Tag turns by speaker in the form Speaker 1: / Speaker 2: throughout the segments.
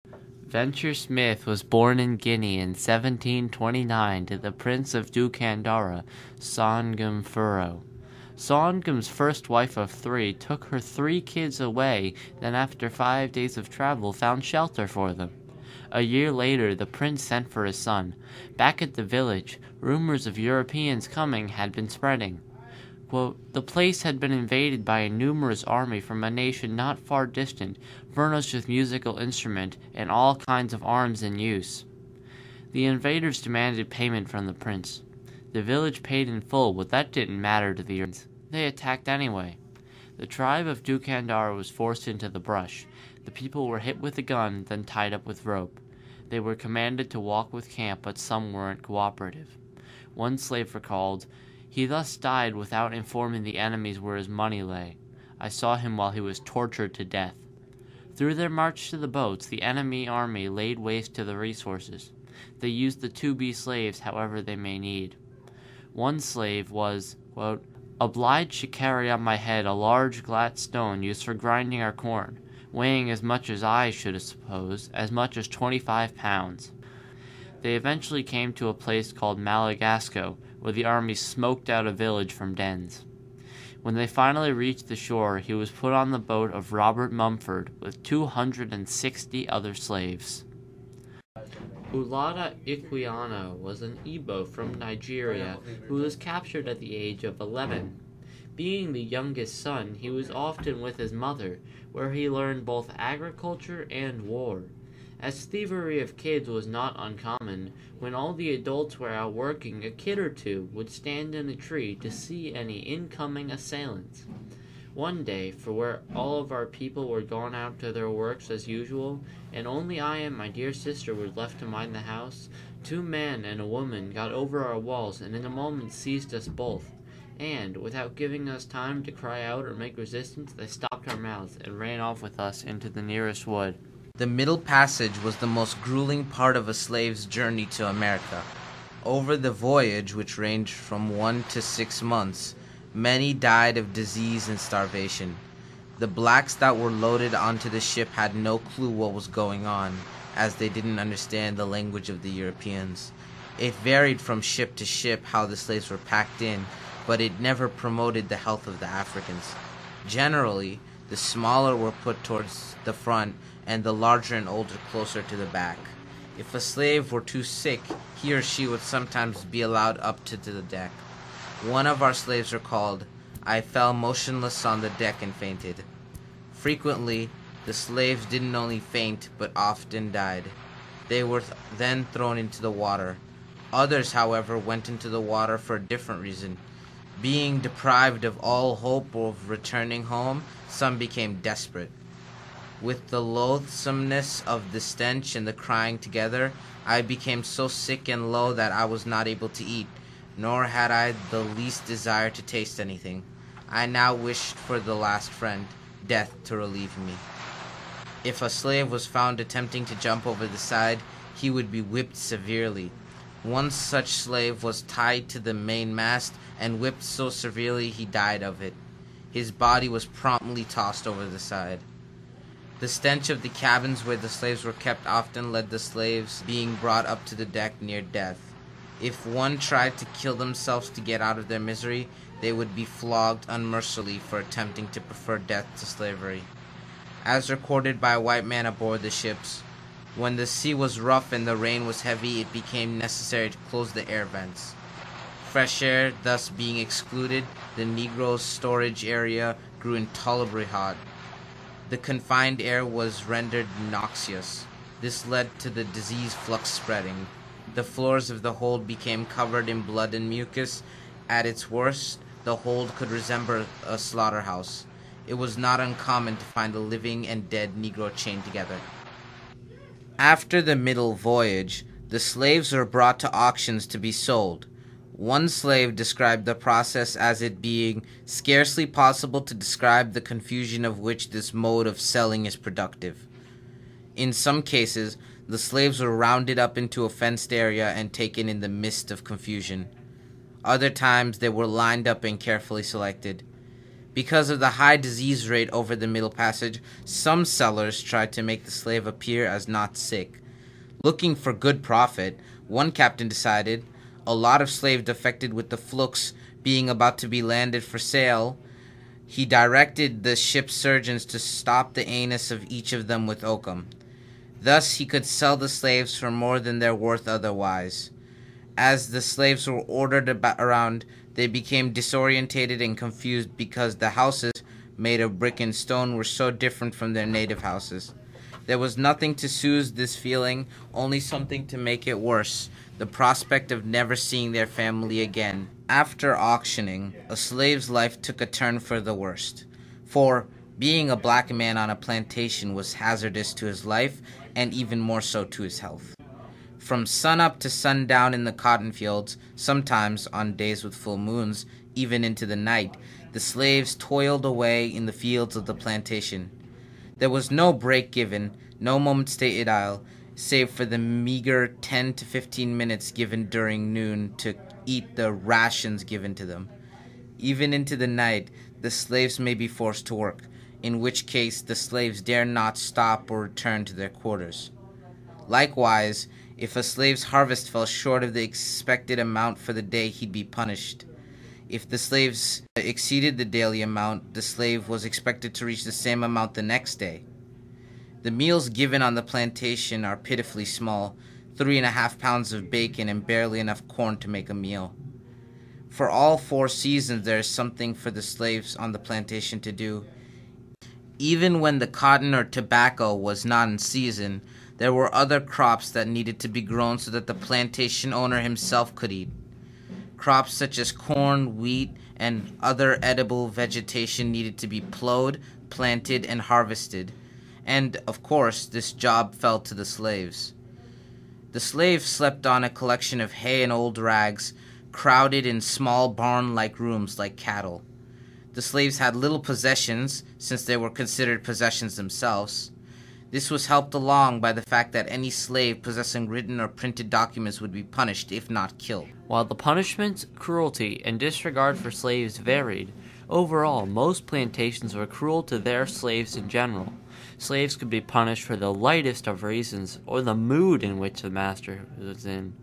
Speaker 1: Venture Smith was born in Guinea in 1729 to the Prince of Dukandara, Songam Furro. Songam's first wife of 3 took her 3 kids away, then after 5 days of travel found shelter for them. A year later, the prince sent for his son. Back at the village, rumors of Europeans coming had been spreading. Quote, the place had been invaded by a numerous army from a nation not far distant, furnished with musical instrument and all kinds of arms in use. The invaders demanded payment from the prince. The village paid in full, but that didn't matter to the Europeans. They attacked anyway. The tribe of Dukandara was forced into the brush. The people were hit with a gun, then tied up with rope. They were commanded to walk with camp, but some weren't cooperative. One slave recalled, he thus died without informing the enemies where his money lay. I saw him while he was tortured to death. Through their march to the boats, the enemy army laid waste to the resources. They used the to-be slaves however they may need. One slave was, quote, obliged to carry on my head a large flat stone used for grinding our corn, weighing as much as I should suppose, as much as 25 pounds. They eventually came to a place called Malagasco, where the army smoked out a village from dens. When they finally reached the shore, he was put on the boat of Robert Mumford with 260 other slaves. Ulada Ikwiano was an Igbo from Nigeria who was captured at the age of 11. Being the youngest son, he was often with his mother, where he learned both agriculture and war. As thievery of kids was not uncommon, when all the adults were out working, a kid or two would stand in a tree to see any incoming assailants. One day, for where all of our people were gone out to their works as usual, and only I and my dear sister were left to mind the house, 2 men and a woman got over our walls and in a moment seized us both, and, without giving us time to cry out or make resistance, they stopped our mouths and ran off with us into the nearest wood.
Speaker 2: The Middle Passage was the most grueling part of a slave's journey to America. Over the voyage, which ranged from 1 to 6 months, many died of disease and starvation. The blacks that were loaded onto the ship had no clue what was going on, as they didn't understand the language of the Europeans. It varied from ship to ship how the slaves were packed in, but it never promoted the health of the Africans. Generally, the smaller were put towards the front, and the larger and older closer to the back. If a slave were too sick, he or she would sometimes be allowed up to the deck. One of our slaves recalled, I fell motionless on the deck and fainted. Frequently, the slaves didn't only faint, but often died. They were then thrown into the water. Others, however, went into the water for a different reason. Being deprived of all hope of returning home, some became desperate. With the loathsomeness of the stench and the crying together, I became so sick and low that I was not able to eat, nor had I the least desire to taste anything. I now wished for the last friend, death, to relieve me. If a slave was found attempting to jump over the side, he would be whipped severely. One such slave was tied to the mainmast and whipped so severely he died of it. His body was promptly tossed over the side. The stench of the cabins where the slaves were kept often led the slaves being brought up to the deck near death. If one tried to kill themselves to get out of their misery, they would be flogged unmercifully for attempting to prefer death to slavery. As recorded by a white man aboard the ships, when the sea was rough and the rain was heavy, it became necessary to close the air vents. Fresh air thus being excluded, the Negroes' storage area grew intolerably hot. The confined air was rendered noxious. This led to the disease flux spreading. The floors of the hold became covered in blood and mucus. At its worst, the hold could resemble a slaughterhouse. It was not uncommon to find a living and dead Negro chained together. After the middle voyage, the slaves were brought to auctions to be sold. One slave described the process as it being scarcely possible to describe the confusion of which this mode of selling is productive. In some cases, the slaves were rounded up into a fenced area and taken in the midst of confusion. Other times they were lined up and carefully selected. Because of the high disease rate over the Middle Passage, some sellers tried to make the slave appear as not sick. Looking for good profit, one captain decided, a lot of slaves affected with the flux being about to be landed for sale, he directed the ship's surgeons to stop the anus of each of them with oakum. Thus he could sell the slaves for more than their worth otherwise. As the slaves were ordered around, they became disorientated and confused because the houses, made of brick and stone, were so different from their native houses. There was nothing to soothe this feeling, only something to make it worse, the prospect of never seeing their family again. After auctioning, a slave's life took a turn for the worst, for being a black man on a plantation was hazardous to his life and even more so to his health. From sunup to sundown in the cotton fields, sometimes on days with full moons, even into the night, the slaves toiled away in the fields of the plantation. There was no break given, no moment stayed idle, save for the meager 10 to 15 minutes given during noon to eat the rations given to them. Even into the night, the slaves may be forced to work, in which case the slaves dare not stop or return to their quarters. Likewise, if a slave's harvest fell short of the expected amount for the day, he'd be punished. If the slaves exceeded the daily amount, the slave was expected to reach the same amount the next day. The meals given on the plantation are pitifully small, 3.5 pounds of bacon and barely enough corn to make a meal. For all 4 seasons there is something for the slaves on the plantation to do. Even when the cotton or tobacco was not in season, there were other crops that needed to be grown so that the plantation owner himself could eat. Crops such as corn, wheat, and other edible vegetation needed to be plowed, planted, and harvested. And, of course, this job fell to the slaves. The slaves slept on a collection of hay and old rags, crowded in small barn-like rooms like cattle. The slaves had little possessions, since they were considered possessions themselves. This was helped along by the fact that any slave possessing written or printed documents would be punished, if not killed.
Speaker 1: While the punishments, cruelty, and disregard for slaves varied, overall, most plantations were cruel to their slaves in general. Slaves could be punished for the lightest of reasons, or the mood in which the master was in.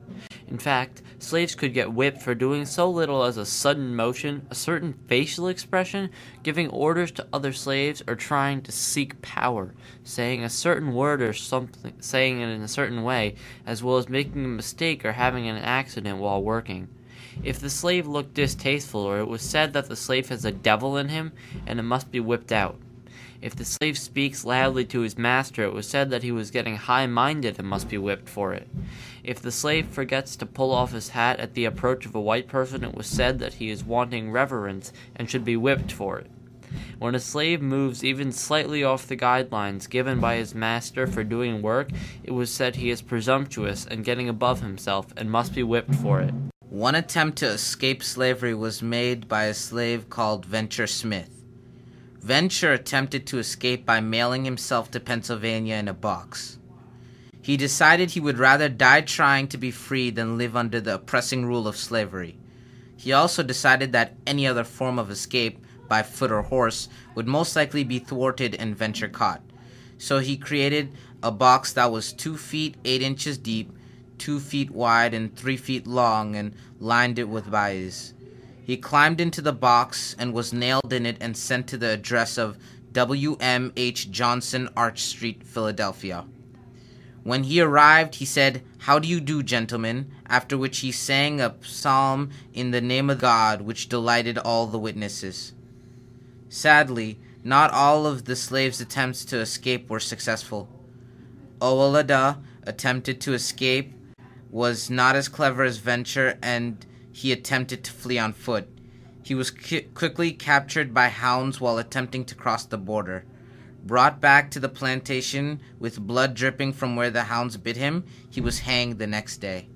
Speaker 1: In fact, slaves could get whipped for doing so little as a sudden motion, a certain facial expression, giving orders to other slaves, or trying to seek power, saying a certain word or something, saying it in a certain way, as well as making a mistake or having an accident while working. If the slave looked distasteful, or it was said that the slave has a devil in him, and it must be whipped out. If the slave speaks loudly to his master, it was said that he was getting high-minded and must be whipped for it. If the slave forgets to pull off his hat at the approach of a white person, it was said that he is wanting reverence and should be whipped for it. When a slave moves even slightly off the guidelines given by his master for doing work, it was said he is presumptuous and getting above himself and must be whipped for it.
Speaker 2: One attempt to escape slavery was made by a slave called Venture Smith. Venture attempted to escape by mailing himself to Pennsylvania in a box. He decided he would rather die trying to be free than live under the oppressing rule of slavery. He also decided that any other form of escape, by foot or horse, would most likely be thwarted and Venture caught. So he created a box that was 2 feet 8 inches deep, 2 feet wide, and 3 feet long, and lined it with baize. He climbed into the box and was nailed in it and sent to the address of W.M. H. Johnson, Arch Street, Philadelphia. When he arrived, he said, "How do you do, gentlemen?" After which he sang a psalm in the name of God, which delighted all the witnesses. Sadly, not all of the slaves' attempts to escape were successful. Owalada attempted to escape, was not as clever as Venture, and he attempted to flee on foot. He was quickly captured by hounds while attempting to cross the border. Brought back to the plantation with blood dripping from where the hounds bit him, he was hanged the next day.